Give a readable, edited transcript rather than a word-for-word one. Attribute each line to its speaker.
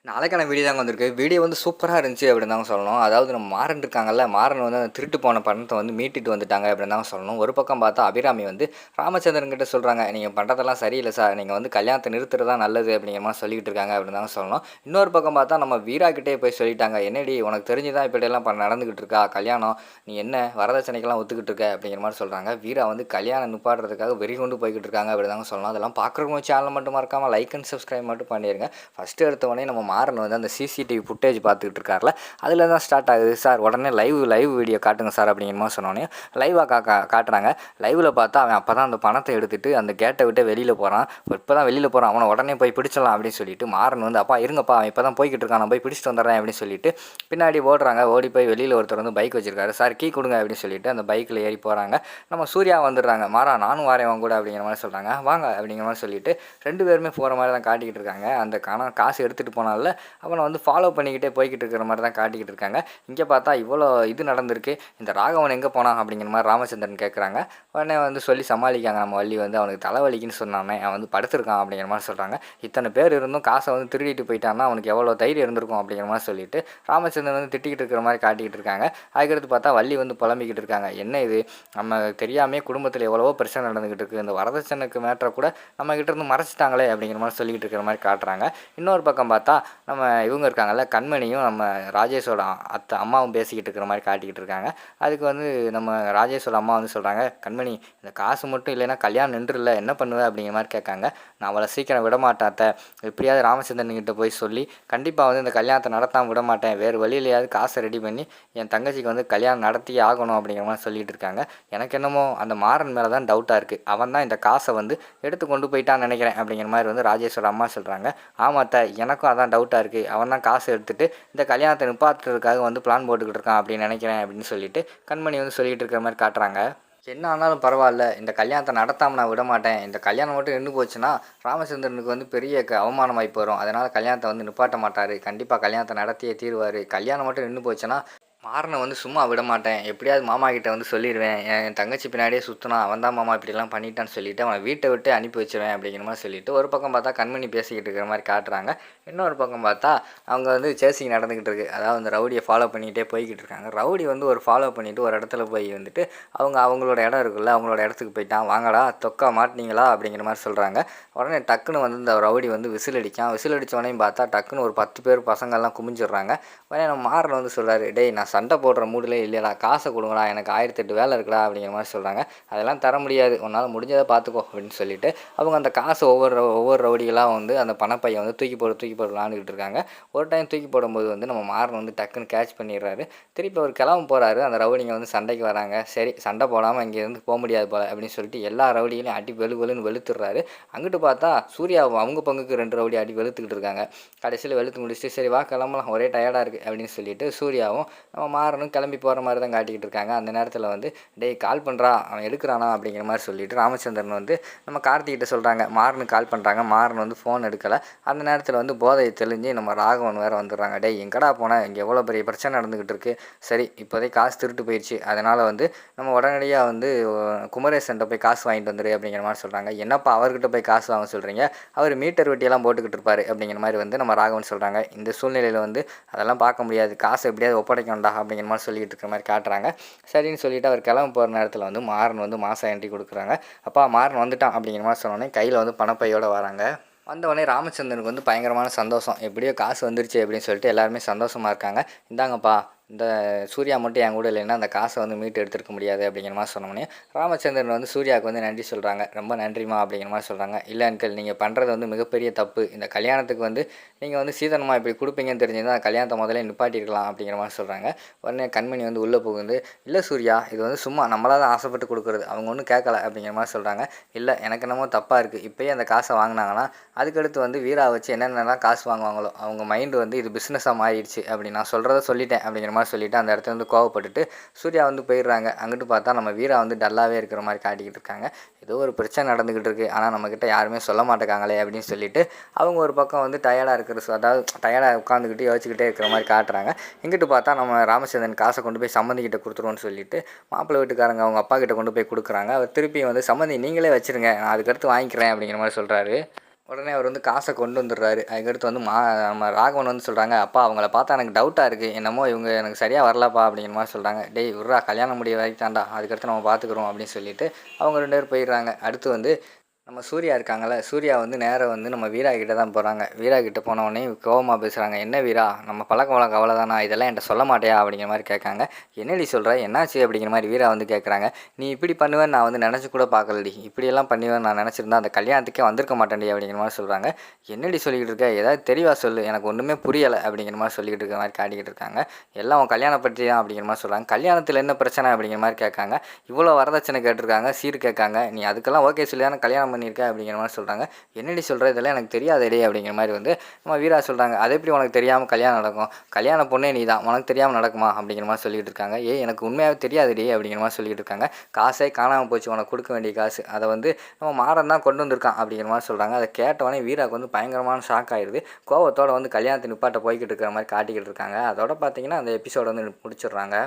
Speaker 1: நாளைக்கான வீடியோ தாங்க வந்திருக்கு. வீடியோ வந்து சூப்பரா இருந்துச்சு அப்படின்னு தாங்க சொல்லணும். அதாவது நம்ம மாறன் இருக்காங்கல்ல, மாறன் வந்து அந்த திருட்டு போன பணத்த வந்து மீட்டுட்டு வந்துட்டாங்க அப்படின்னு தாங்க சொல்லணும். ஒரு பக்கம் பார்த்தா அபிராமி வந்து ராமச்சந்திரன் கிட்ட சொல்றாங்க, "நீங்க பண்றதெல்லாம் சரியில்ல சார். நீங்க வந்து கல்யாணத்த நிறுத்துறது தான் நல்லது." அப்படிங்கிற மாரி சொல்லிக்கிட்டு இருக்காங்க அப்படின்னு தாங்க சொல்லணும். இன்னொரு பக்கம் பார்த்தா நம்ம வீரா கிட்டயே போய் சொல்லிட்டாங்க, "என்னடி உனக்கு தெரிஞ்சு தான் இப்படியெல்லாம் நடந்துகிட்டு இருக்கா கல்யாணம்? நீ என்ன வரதட்சணைக்கெல்லாம் ஒத்துக்கிட்டு இருக்க?" அப்படிங்கிற மாரி சொல்றாங்க. வீரா வந்து கல்யாணம் நிப்பாட்டுறதுக்காக வெறிகொண்டு போய்க்கிட்டு இருக்காங்க அப்படி தாங்க சொல்லணும். அதெல்லாம் பார்க்குறவங்க சேனல மட்டும் மறக்காம லைக் அண்ட் சப்ஸ்கிரைப் மட்டும் பண்ணிருங்க. ஃபர்ஸ்ட் எடுத்த உடனே நம்ம மாறன் வந்து அந்த சிசிடிவி ஃபுட்டேஜ் பார்த்துக்கிட்டு இருக்கார்ல, அதில் தான் ஸ்டார்ட் ஆகுது. "சார் உடனே லைவ் வீடியோ காட்டுங்க சார்." அப்படிங்கிற மாதிரி சொன்னோடனே லைவாக காட்டுறாங்க. லைவில் பார்த்தா அவன் அப்போ தான் அந்த பணத்தை எடுத்துகிட்டு அந்த கேட்டை விட்டு வெளியில் போகிறான். இப்போ தான் வெளியில் போகிறான், அவனை உடனே போய் பிடிச்சிடலாம் அப்படின்னு சொல்லிட்டு மாறன் வந்து, "அப்பா இருங்கப்பா, அவன் இப்போ தான் போய்கிட்டு இருக்கான், நான் போய் பிடிச்சிட்டு வந்துடுறேன்." அப்படின்னு சொல்லிட்டு பின்னாடி ஓடுறாங்க. ஓடி போய் வெளியில் ஒருத்தர் வந்து பைக் வச்சிருக்காரு. "சார் கீ கொடுங்க." அப்படின்னு சொல்லிட்டு அந்த பைக்கில் ஏறி போகிறாங்க. நம்ம சூர்யா வந்துடுறாங்க. "மாறா நானும் வரேன் உன் கூட." அப்படிங்கிற மாதிரி சொல்கிறாங்க. "வாங்க." அப்படிங்கிற மாதிரி சொல்லிட்டு 2 பேருமே போகிற மாதிரி தான் காட்டிக்கிட்டு இருக்காங்க. அந்த காசு எடுத்துகிட்டு போனால அவனை வந்து ஃபாலோ பண்ணிக்கிட்டே போய்கிட்டு இருக்கிற மாதிரி தான் காட்டிக்கிட்டு இருக்காங்க. இங்கே பார்த்தா இவ்வளோ இது நடந்திருக்கு, இந்த ராகவன் எங்கே போனான் அப்படிங்கிற மாதிரி ராமச்சந்திரன் கேட்குறாங்க. உடனே வந்து சொல்லி சமாளிக்காங்க. நம்ம வள்ளி வந்து, "அவனுக்கு தலைவலிக்குன்னு சொன்னானே, அவன் வந்து படுத்திருக்கான்." அப்படிங்கிற மாதிரி சொல்கிறாங்க. இத்தனை பேர் இருந்தும் காசை வந்து திருடிட்டு போயிட்டான்னா அவனுக்கு எவ்வளோ தைரியம் இருந்திருக்கும் அப்படிங்கிற மாதிரி சொல்லிட்டு ராமச்சந்திரன் வந்து திட்டிக்கிட்டு இருக்கிற மாதிரி காட்டிக்கிட்டு இருக்காங்க. அதுக்கடுத்து பார்த்தா வள்ளி வந்து புலம்பிக்கிட்டு இருக்காங்க. "என்ன இது, நம்ம தெரியாமே குடும்பத்தில் எவ்வளவோ பிரச்சனை நடந்துக்கிட்டு இருக்குது, இந்த வரதட்சணைக்கு மேட்டரை கூட நம்மக்கிட்ட இருந்து மறைச்சிட்டாங்களே." அப்படிங்கிற மாதிரி சொல்லிக்கிட்டு இருக்கிற மாதிரி காட்டுறாங்க. இன்னொரு பக்கம் பார்த்தா நம்ம இவங்க இருக்காங்கல்ல, கண்மணியும் நம்ம ராஜேஷோட அம்மாவும் பேசிக்கிட்டு இருக்கிற மாதிரி காட்டிக்கிட்டு இருக்காங்க. அதுக்கு வந்து நம்ம ராஜேஷோட அம்மா வந்து சொல்கிறாங்க, "கண்மணி, இந்த காசு மட்டும் இல்லைன்னா கல்யாணம் நின்றுல, என்ன பண்ணுவேன்?" அப்படிங்கிற மாதிரி கேட்காங்க. "நான் அவளை சீக்கிரம் விடமாட்டாத்த, எப்படியாவது ராமச்சந்திரன்கிட்ட போய் சொல்லி கண்டிப்பாக வந்து இந்த கல்யாணத்தை நடத்தாமல் விடமாட்டேன், வேறு வழியிலையாவது காசை ரெடி பண்ணி என் தங்கச்சிக்கு வந்து கல்யாணம் நடத்தியே ஆகணும்." அப்படிங்கிற மாதிரி சொல்லிகிட்டு இருக்காங்க. எனக்கு என்னமோ அந்த மாறன் மேலே தான் டவுட்டாக இருக்குது, அவன் தான் இந்த காசை வந்து எடுத்து கொண்டு போயிட்டான்னு நினைக்கிறேன் அப்படிங்கிற மாதிரி வந்து ராஜேஷோட அம்மா சொல்கிறாங்க. "ஆமாத்த, எனக்கும் அதான் டவுட்டாக இருக்குது, அவன் தான் காசு எடுத்துகிட்டு இந்த கல்யாணத்தை நிப்பாட்டுறதுக்காக வந்து பிளான் போட்டுக்கிட்டு இருக்கான் அப்படின்னு நினைக்கிறேன்." அப்படின்னு சொல்லிட்டு கண்மணி வந்து சொல்லிகிட்டு இருக்கிற மாதிரி காட்டுறாங்க. "என்ன ஆனாலும் பரவாயில்ல, இந்த கல்யாணத்தை நடத்தாமல் நான் விட மாட்டேன். இந்த கல்யாணம் மட்டும் நின்று போச்சுன்னா ராமச்சந்திரனுக்கு வந்து பெரிய அவமானமாகி போயிடும். அதனால் கல்யாணத்தை வந்து நிப்பாட்ட மாட்டார், கண்டிப்பாக கல்யாணத்தை நடத்தியே தீருவார். கல்யாணம் மட்டும் நின்று போச்சுன்னா மாறனை வந்து சும்மா விட மாட்டேன், எப்படியாவது மாமா கிட்ட வந்து சொல்லிடுவேன். என் தங்கச்சி பின்னாடியே சுற்றினா அவன் தான் மாமா இப்படிலாம் பண்ணிட்டான்னு சொல்லிவிட்டு அவனை வீட்டை விட்டு அனுப்பி வச்சிருவேன்." அப்படிங்கிற மாதிரி சொல்லிவிட்டு ஒரு பக்கம் பார்த்தா கண்மணி பேசிக்கிட்டு இருக்கிற மாதிரி காட்டுறாங்க. இன்னொரு பக்கம் பார்த்தா அவங்க வந்து சேசிங் நடந்துக்கிட்டு இருக்குது. அதாவது அந்த ரவுடியை ஃபாலோ பண்ணிக்கிட்டே போய்கிட்டு இருக்காங்க. ரவுடி வந்து ஒரு ஃபாலோ பண்ணிவிட்டு ஒரு இடத்துல போய் வந்துட்டு அவங்களோட இடம் இருக்குல்ல, அவங்களோட இடத்துக்கு போயிட்டான். "வாங்கடா தொக்கா மாட்டினீங்களா?" அப்படிங்கிற மாதிரி சொல்கிறாங்க. உடனே டக்குன்னு வந்து இந்த ரவுடி வந்து விசில் அடிக்கான். விசில் அடித்தோடனே பார்த்தா டக்குன்னு ஒரு 10 பேர் பசங்கள்லாம் குமிஞ்சிடுறாங்க. உடனே நம்ம மாறன் வந்து சொல்கிறாரு, "டேய், நான் சண்டை போடுற மூடிலே இல்லையடா, காசை கொடுங்கடா, எனக்கு 1008 வேலை இருக்குடா." அப்படிங்கிற மாதிரி சொல்கிறாங்க. "அதெல்லாம் தர முடியாது, உன்னால் முடிஞ்சதை பார்த்துக்கோ." அப்படின்னு சொல்லிட்டு அவங்க அந்த காசை ஒவ்வொரு ரவுடிகளாக வந்து அந்த பணப்பையை வந்து தூக்கி போட்டு விளாண்டுக்கிட்டு இருக்காங்க. ஒரு டைம் தூக்கி போடும்போது வந்து நம்ம மாறன் வந்து டக்குன்னு கேட்ச் பண்ணிடுறாரு. திருப்பி அவர் கிளம்ப போகிறாரு. அந்த ரவுடிங்க வந்து சண்டைக்கு வராங்க. சரி, சண்டை போடாமல் இங்கேருந்து போக முடியாது போல் அப்படின்னு சொல்லிட்டு எல்லா ரவுடிகளையும் அடி வெளுன்னு வெளுத்துடுறாரு. அங்கிட்டு பார்த்தா சூர்யா அவங்க பங்குக்கு 2 ரவுடி அடி வெளுத்துக்கிட்டு இருக்காங்க. கடைசியில் வெளுத்து முடிச்சுட்டு, "சரி வா கிளம்பலாம், ஒரே டயர்டாக இருக்குது." அப்படின்னு சொல்லிட்டு சூர்யாவும் நம்ம மாறனும் கிளம்பி போகிற மாதிரி தான் காட்டிக்கிட்டு இருக்காங்க. அந்த நேரத்தில் வந்து, "டேய் கால் பண்ணுறா, அவன் எடுக்கிறானா?" அப்படிங்கிற மாதிரி சொல்லிட்டு ராமச்சந்திரன் வந்து நம்ம கார்த்திகிட்ட சொல்கிறாங்க. மாறனுக்கு கால் பண்ணுறாங்க. மாறன் வந்து ஃபோன் எடுக்கலை. அந்த நேரத்தில் வந்து போதை தெளிஞ்சு நம்ம ராகவன் வேறு வந்துடுறாங்க. "டேய் எங்கடா போனேன், இங்கே எவ்வளோ பெரிய பிரச்சனை நடந்துக்கிட்டு இருக்குது. சரி, இப்போதைக்கு காசு திருட்டு போயிடுச்சு, அதனால் வந்து நம்ம உடனடியாக வந்து குமரேசன்ட்ட போய் காசு வாங்கிட்டு வந்துடு." அப்படிங்கிற மாதிரி சொல்கிறாங்க. "என்னப்பா அவர்கிட்ட போய் காசு வாங்க சொல்கிறீங்க, அவர் மீட்டர் வெட்டியெல்லாம் போட்டுக்கிட்டு இருப்பார்." அப்படிங்கிற மாதிரி வந்து நம்ம ராகவன் சொல்கிறாங்க. இந்த சூழ்நிலையில் வந்து அதெல்லாம் பார்க்க முடியாது, காசை எப்படியாவது ஒப்படைக்கணும்டா அப்படிங்கிற மாதிரி சொல்லிக்கிட்டு இருக்கிற மாதிரி காட்டுறாங்க. சரின்னு சொல்லிவிட்டு அவர் கிளம்ப போகிற நேரத்தில் வந்து மாறன் வந்து மாசா என்ட்ரி கொடுக்குறாங்க. "அப்பா மாறன் வந்துட்டான்." அப்படிங்கிற மாதிரி சொன்னோடனே கையில் வந்து பணப்பையோடு வராங்க. வந்தவொடனே ராமச்சந்திரனுக்கு வந்து பயங்கரமான சந்தோஷம். எப்படியோ காசு வந்துருச்சு அப்படின்னு சொல்லிட்டு எல்லாருமே சந்தோஷமாக இருக்காங்க. "இந்தாங்கப்பா, இந்த சூர்யா மட்டும் என் கூட இல்லைன்னா அந்த காசை வந்து மீட்டு எடுத்துருக்க முடியாது." அப்படிங்கிற மாதிரி சொன்னோடனே ராமச்சந்திரன் வந்து சூர்யாவுக்கு வந்து நன்றி சொல்கிறாங்க. "ரொம்ப நன்றிமா." அப்படிங்கிற மாதிரி சொல்கிறாங்க. "இல்லை அங்கிள், நீங்கள் பண்ணுறது வந்து மிகப்பெரிய தப்பு. இந்த கல்யாணத்துக்கு வந்து நீங்கள் வந்து சீதனமாக இப்படி கொடுப்பீங்கன்னு தெரிஞ்சிருந்தால் கல்யாணத்தை முதல்ல நிப்பாட்டிருக்கலாம்." அப்படிங்கிற மாதிரி சொல்கிறாங்க. உடனே கண்மணி வந்து உள்ளே புகுந்து, "இல்லை சூர்யா, இது வந்து சும்மா நம்மளாக தான் ஆசைப்பட்டு கொடுக்குறது, அவங்க ஒன்றும் கேட்கல." அப்படிங்கிற மாதிரி சொல்கிறாங்க. "இல்லை, எனக்கு என்னமோ தப்பாக இருக்குது. இப்போயே அந்த காசை வாங்கினாங்கன்னா அதுக்கடுத்து வந்து வீரா வச்சு என்னென்னலாம் காசு வாங்குவாங்களோ, அவங்க மைண்டு வந்து இது பிஸ்னஸாக மாறிடுச்சு. அப்படி நான் சொல்கிறத சொல்லிட்டேன்." அப்படிங்கிற மாதிரி சொல்லிவிட்டு அந்த இடத்துல வந்து கோவப்பட்டுட்டு சூர்யா வந்து போயிடுறாங்க. அங்கிட்டு பார்த்தா நம்ம வீரா வந்து டல்லாகவே இருக்கிற மாதிரி காட்டிக்கிட்டு இருக்காங்க. ஏதோ ஒரு பிரச்சனை நடந்துக்கிட்டு இருக்குது, ஆனால் நம்மக்கிட்ட யாருமே சொல்ல மாட்டேங்காங்களே அப்படின்னு சொல்லிட்டு அவங்க ஒரு பக்கம் வந்து டயர்டாக அதாவது டயர்டாக உட்காந்துக்கிட்டு யோசிச்சுக்கிட்டே இருக்கிற மாதிரி காட்டுறாங்க. இங்கிட்டு பார்த்தா நம்ம ராமச்சந்திரன் காசை கொண்டு போய் சம்மந்திக்கிட்ட கொடுத்துருவோன்னு சொல்லிட்டு மாப்பிள்ளை வீட்டுக்காரங்க அவங்க அப்பா கிட்ட கொண்டு போய் கொடுக்குறாங்க. அவர் திருப்பி வந்து, "சம்மந்தி நீங்களே வச்சுருங்க, நான் அதுக்கடுத்து வாங்கிக்கிறேன்." அப்படிங்கிற மாதிரி சொல்கிறாரு. உடனே அவர் வந்து காசை கொண்டு வந்துடுறாரு. அதுக்கடுத்து வந்து நம்ம ராகவன் வந்து சொல்கிறாங்க, அப்பா அவங்கள பார்த்தா எனக்கு டவுட்டாக இருக்குது, என்னமோ இவங்க எனக்கு சரியாக வரலப்பா அப்படிங்கிற மாதிரி சொல்கிறாங்க. டேய் விட்றா, கல்யாணம் முடிய வரைக்கும் தாண்டா, அதுக்கடுத்து நம்ம பார்த்துக்குறோம் அப்படின்னு சொல்லிட்டு அவங்க 2 பேர் போயிடுறாங்க. அடுத்து வந்து நம்ம சூர்யா இருக்காங்கல்ல, சூர்யா வந்து நேரா வந்து நம்ம வீரா கிட்ட தான் போகிறாங்க. வீரா கிட்ட போனோடனே கோவமாக பேசுகிறாங்க. என்ன வீரா, நம்ம பழக்க வழக்கம் அவ்வளோதானா, இதெல்லாம் என்கிட்ட சொல்ல மாட்டியா அப்படிங்கிற மாதிரி கேட்காங்க. என்னடி சொல்கிற, என்னாச்சு அப்படிங்கிற மாதிரி வீரா வந்து கேட்குறாங்க. நீ இப்படி பண்ணுவேன்னு நான் வந்து நினச்சி கூட பார்க்கலடி, இப்படியெல்லாம் பண்ணுவேன்னு நான் நினச்சிருந்தா அந்த கல்யாணத்துக்கே வந்திருக்க மாட்டேன்டி அப்படிங்கிற மாதிரி சொல்கிறாங்க. என்னடி சொல்லிக்கிட்டு இருக்க, ஏதாவது தெளிவாக சொல்லு, எனக்கு ஒன்றுமே புரியலை அப்படிங்கிற மாதிரி சொல்லிக்கிட்டு இருக்க மாதிரி காட்டிக்கிட்டு இருக்காங்க. எல்லாம் உன் கல்யாணம் பற்றி தான் அப்படிங்கிற மாதிரி சொல்கிறாங்க. கல்யாணத்தில் என்ன பிரச்சனை அப்படிங்கிற மாதிரி கேட்காங்க. இவ்வளோ வரதட்சணை கேட்டிருக்காங்க, சீர் கேட்காங்க, நீ அதுக்கெல்லாம் ஓகே சொல்லி தானே கல்யாணம் பண்ணியிருக்க அப்படிங்கிற மாதிரி சொல்கிறாங்க. என்னடி சொல்கிற, இதெல்லாம் எனக்கு தெரியாதேடி அப்படிங்கிற மாதிரி வந்து நம்ம வீரா சொல்கிறாங்க. அது எப்படி உனக்கு தெரியாமல் கல்யாணம் நடக்கும், கல்யாண பொண்ணே நீ தான், உனக்கு தெரியாமல் நடக்குமா அப்படிங்கிற மாதிரி சொல்லிக்கிட்டு இருக்காங்க. எனக்கு உண்மையாகவே தெரியாதுடி அப்படிங்கிற மாதிரி சொல்லிக்கிட்டு இருக்காங்க. காசே காணாமல் போச்சு, உனக்கு கொடுக்க வேண்டிய காசு, அதை வந்து நம்ம மாறன் தான் கொண்டு வந்திருக்கான் அப்படிங்கிற மாதிரி சொல்கிறாங்க. அதை கேட்டவொடனே வீராவுக்கு வந்து பயங்கரமான ஷாக் ஆயிடுது. கோவத்தோடு வந்து கல்யாணத்தை நிப்பாட்ட போய்கிட்டு இருக்கிற மாதிரி காட்டிக்கிட்டு இருக்காங்க. அதோட பார்த்தீங்கன்னா அந்த எபிசோட வந்து முடிச்சிடுறாங்க.